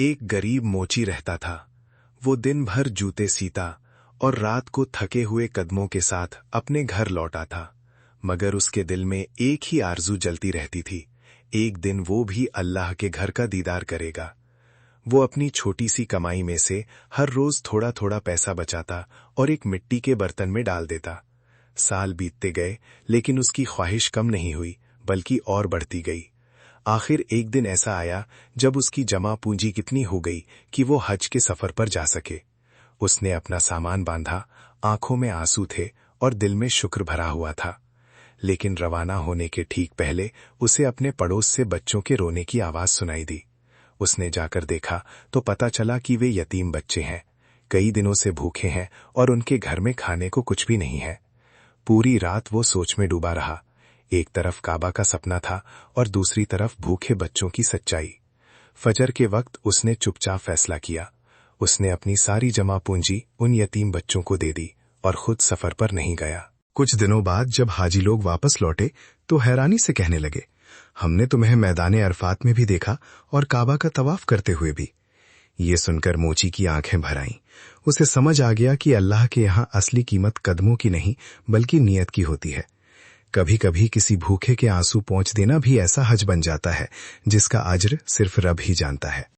एक गरीब मोची रहता था। वो दिन भर जूते सीता और रात को थके हुए कदमों के साथ अपने घर लौटा था। मगर उसके दिल में एक ही आरजू जलती रहती थी, एक दिन वो भी अल्लाह के घर का दीदार करेगा। वो अपनी छोटी सी कमाई में से हर रोज थोड़ा थोड़ा पैसा बचाता और एक मिट्टी के बर्तन में डाल देता। साल बीतते गए, लेकिन उसकी ख्वाहिश कम नहीं हुई, बल्कि और बढ़ती गई। आखिर एक दिन ऐसा आया जब उसकी जमा पूंजी कितनी हो गई कि वो हज के सफर पर जा सके। उसने अपना सामान बांधा, आंखों में आंसू थे और दिल में शुक्र भरा हुआ था। लेकिन रवाना होने के ठीक पहले उसे अपने पड़ोस से बच्चों के रोने की आवाज सुनाई दी। उसने जाकर देखा तो पता चला कि वे यतीम बच्चे हैं, कई दिनों से भूखे हैं और उनके घर में खाने को कुछ भी नहीं है। पूरी रात वो सोच में डूबा रहा। एक तरफ काबा का सपना था और दूसरी तरफ भूखे बच्चों की सच्चाई। फजर के वक्त उसने चुपचाप फैसला किया। उसने अपनी सारी जमा पूंजी उन यतीम बच्चों को दे दी और खुद सफर पर नहीं गया। कुछ दिनों बाद जब हाजी लोग वापस लौटे तो हैरानी से कहने लगे, हमने तुम्हें मैदाने अरफात में भी देखा और काबा का तवाफ करते हुए भी। ये सुनकर मोची की आंखें भर आईं। उसे समझ आ गया कि अल्लाह के यहाँ असली कीमत कदमों की नहीं बल्कि नीयत की होती है। कभी कभी किसी भूखे के आंसू पोंछ देना भी ऐसा हज बन जाता है जिसका अज्र सिर्फ रब ही जानता है।